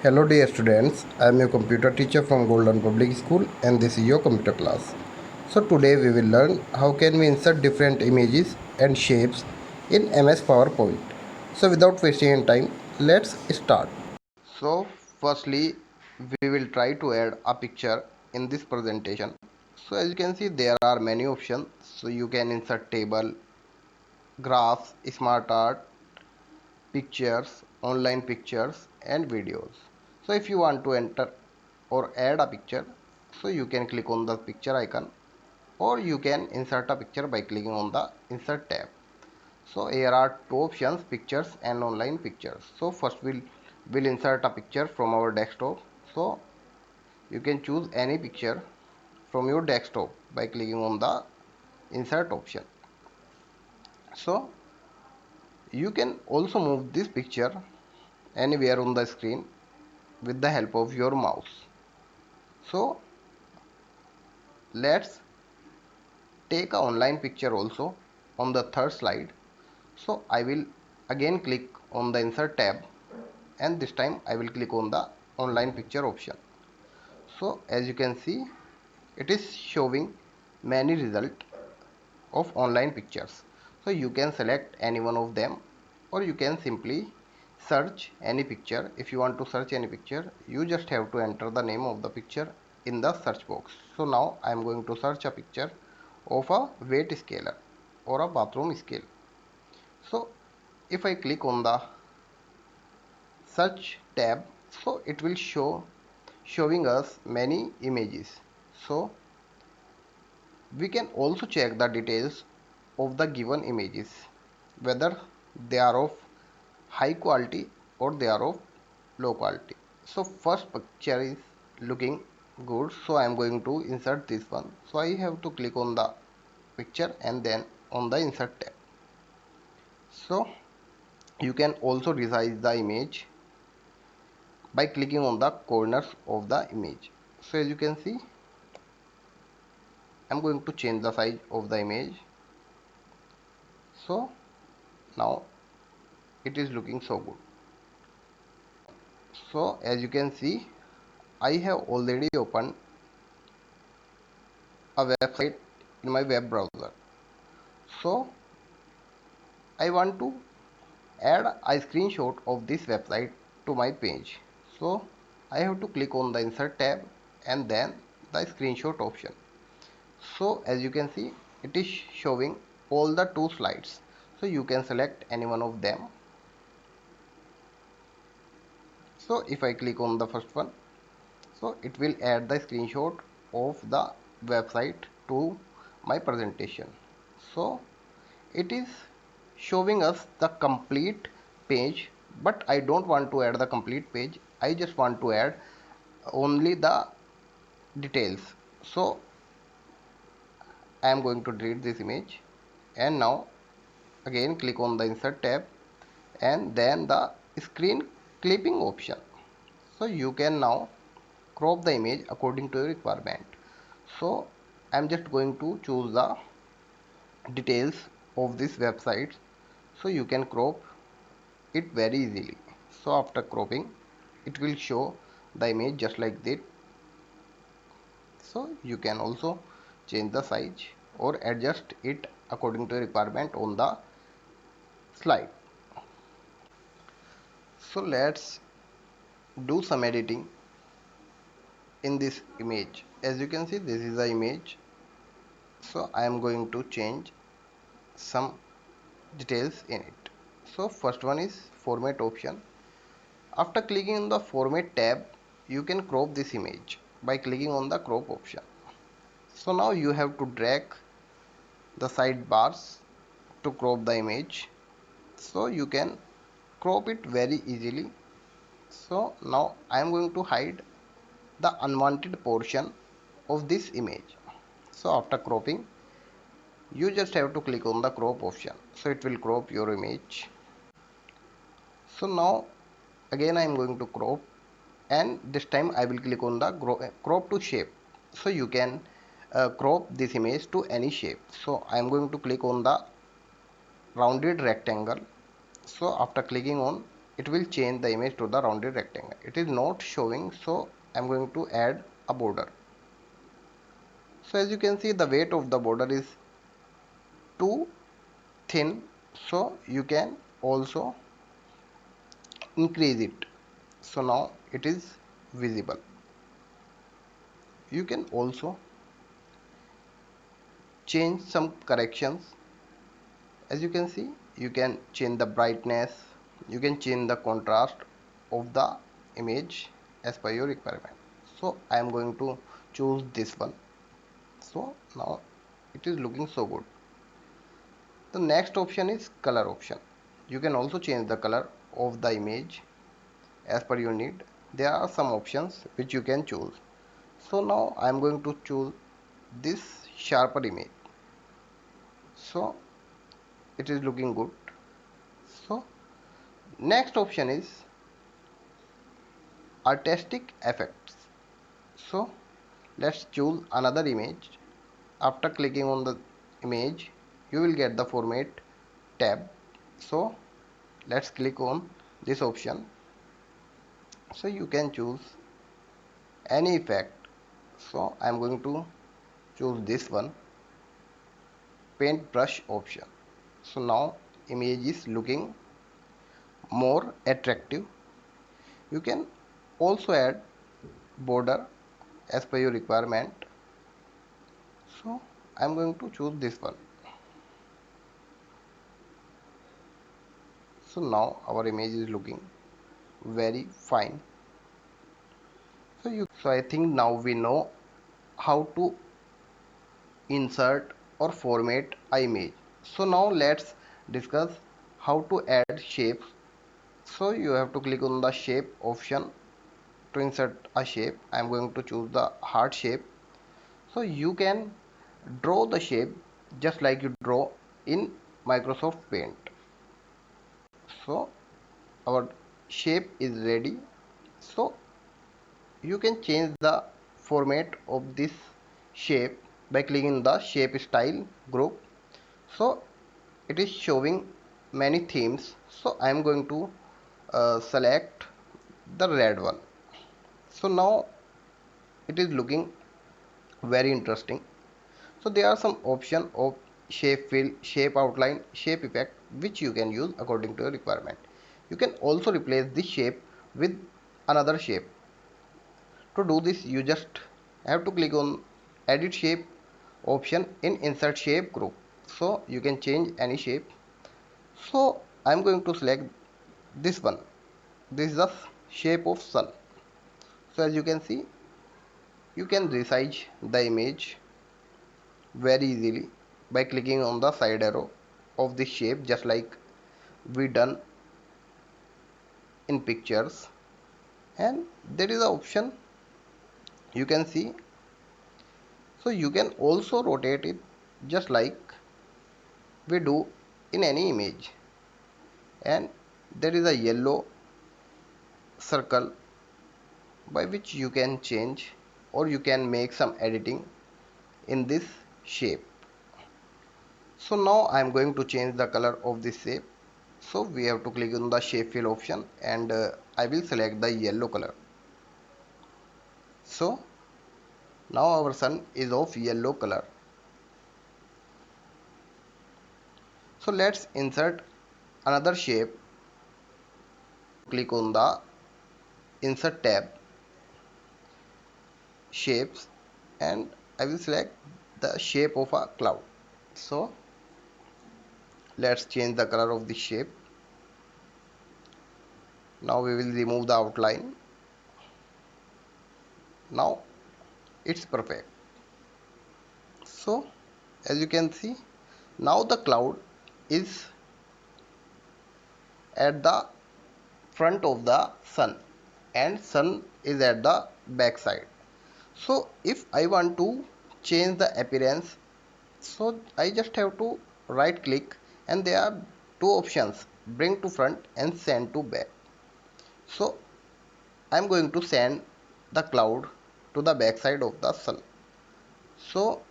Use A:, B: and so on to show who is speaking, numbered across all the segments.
A: Hello dear students, I am your computer teacher from Golden Public School and this is your computer class. So today we will learn how can we insert different images and shapes in MS PowerPoint. So without wasting any time, let's start. So firstly we will try to add a picture in this presentation. So as you can see there are many options. So you can insert table, graphs, smart art, pictures, online pictures and videos. So if you want to enter or add a picture, so you can click on the picture icon or you can insert a picture by clicking on the insert tab. So here are two options, pictures and online pictures. So first we'll insert a picture from our desktop. So you can choose any picture from your desktop by clicking on the insert option. So you can also move this picture anywhere on the screen with the help of your mouse. So let's take a online picture also on the third slide. So I will again click on the insert tab and this time I will click on the online picture option. So as you can see it is showing many result of online pictures. So you can select any one of them or you can simply search any picture. If you want to search any picture, you just have to enter the name of the picture in the search box. So now I am going to search a picture of a weight scaler or a bathroom scale. So if I click on the search tab, so it will showing us many images. So we can also check the details of the given images, whether they are of high quality or they are of low quality. So first picture is looking good, so I am going to insert this one. So I have to click on the picture and then on the insert tab. So you can also resize the image by clicking on the corners of the image. So as you can see, I am going to change the size of the image. So now it is looking so good. So as you can see, I have already opened a website in my web browser. So I want to add a screenshot of this website to my page. So I have to click on the insert tab and then the screenshot option. So as you can see it is showing all the two slides. So you can select any one of them. So if I click on the first one, so it will add the screenshot of the website to my presentation. So it is showing us the complete page, but I don't want to add the complete page. I just want to add only the details. So I am going to delete this image and now again click on the insert tab and then the screen clipping option. So you can now crop the image according to your requirement. So I'm just going to choose the details of this website, so you can crop it very easily. So after cropping it will show the image just like that. So you can also change the size or adjust it according to your requirement on the slide. So let's do some editing in this image. As you can see this is the image. So I am going to change some details in it. So first one is format option. After clicking on the format tab, you can crop this image by clicking on the crop option. So now you have to drag the sidebars to crop the image. So you can crop it very easily. So now I am going to hide the unwanted portion of this image. So after cropping, you just have to click on the crop option. So it will crop your image. So now again I am going to crop and this time I will click on the crop to shape. So you can crop this image to any shape. So I am going to click on the rounded rectangle. So after clicking on, it will change the image to the rounded rectangle. It is not showing, so I'm going to add a border. So as you can see, the weight of the border is too thin, so you can also increase it. So now it is visible. You can also change some corrections. As you can see, you can change the brightness, you can change the contrast of the image as per your requirement. So I am going to choose this one. So now it is looking so good. The next option is color option. You can also change the color of the image as per your need. There are some options which you can choose. So now I am going to choose this sharper image. So it is looking good. So next option is artistic effects. So let's choose another image. After clicking on the image, you will get the format tab. So let's click on this option. So you can choose any effect. So I am going to choose this one, paintbrush option. So now image is looking more attractive. You can also add border as per your requirement. So I am going to choose this one. So now our image is looking very fine. So I think now we know how to insert or format a image. So now let's discuss how to add shapes. So you have to click on the shape option to insert a shape. I am going to choose the heart shape. So you can draw the shape just like you draw in Microsoft Paint. So our shape is ready. So you can change the format of this shape by clicking the shape style group. So it is showing many themes, so I am going to select the red one. So now it is looking very interesting. So there are some option of shape fill, shape outline, shape effect, which you can use according to your requirement. You can also replace this shape with another shape. To do this, you just have to click on edit shape option in insert shape group. So you can change any shape. So I'm going to select this one. This is the shape of sun. So as you can see, you can resize the image very easily by clicking on the side arrow of this shape, just like we done in pictures. And there is an option you can see. So you can also rotate it just like we do in any image. And there is a yellow circle by which you can change or you can make some editing in this shape. So now I am going to change the color of this shape. So we have to click on the shape fill option, and I will select the yellow color. So now our sun is of yellow color. So let's insert another shape. Click on the insert tab, shapes, and I will select the shape of a cloud. So let's change the color of the shape. Now we will remove the outline. Now it's perfect. So as you can see, now the cloud is at the front of the sun and sun is at the back side. So if I want to change the appearance, so I just have to right click, and there are two options, bring to front and send to back. So I'm going to send the cloud to the back side of the sun. So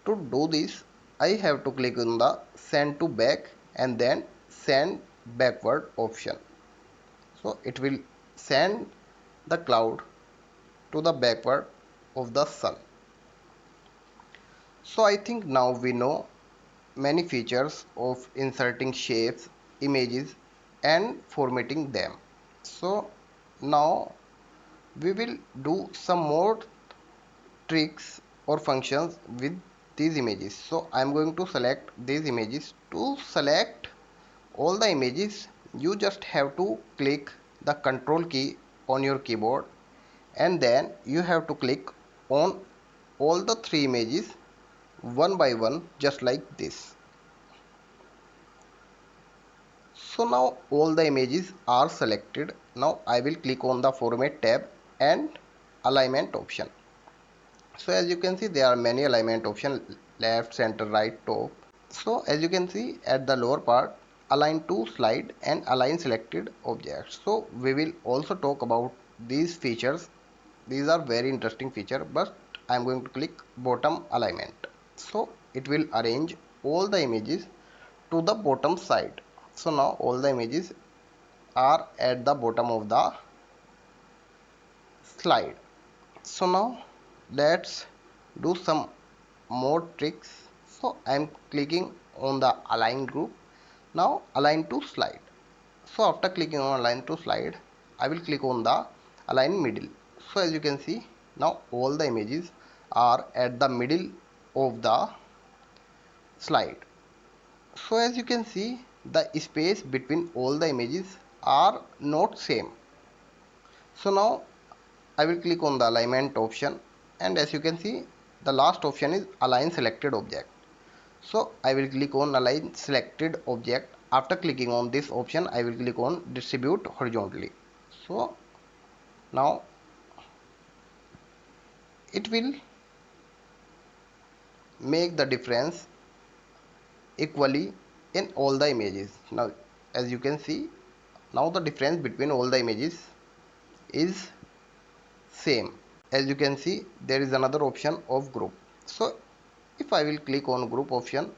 A: to do this, I have to click on the send to back and then send backward option. So it will send the cloud to the backward of the sun. So I think now we know many features of inserting shapes, images and formatting them. So now we will do some more tricks or functions with these images. So I am going to select these images. To select all the images, you just have to click the control key on your keyboard, and then you have to click on all the three images one by one, just like this. So now all the images are selected. Now I will click on the format tab and alignment option. So as you can see, there are many alignment options: left, center, right, top. So as you can see at the lower part, align to slide and align selected objects. So we will also talk about these features. These are very interesting feature, but I am going to click bottom alignment. So it will arrange all the images to the bottom side. So now all the images are at the bottom of the slide. So now let's do some more tricks. So I am clicking on the align group. Now align to slide. So after clicking on align to slide, I will click on the align middle. So as you can see, now all the images are at the middle of the slide. So as you can see, the space between all the images are not same. So now I will click on the alignment option, and as you can see, the last option is align selected object. So I will click on align selected object. After clicking on this option, I will click on distribute horizontally. So now it will make the difference equally in all the images. Now as you can see, now the difference between all the images is same. As you can see, there is another option of group. So if I will click on group option,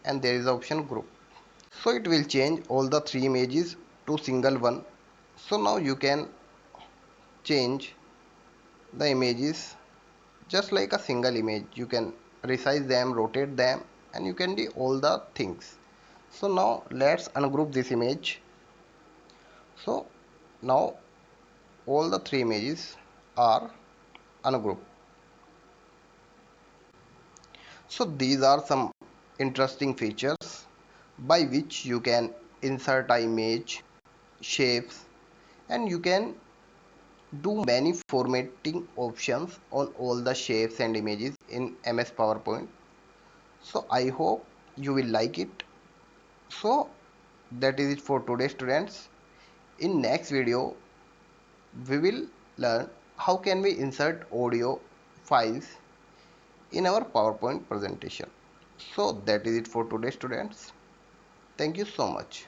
A: and there is option group, so it will change all the three images to single one. So now you can change the images just like a single image. You can resize them, rotate them, and you can do all the things. So now let's ungroup this image. So now all the three images are ungrouped. So these are some interesting features by which you can insert an image, shapes, and you can do many formatting options on all the shapes and images in MS PowerPoint. So I hope you will like it. So that is it for today, students. In next video we will learn how can we insert audio files in our PowerPoint presentation. So that is it for today, students. Thank you so much.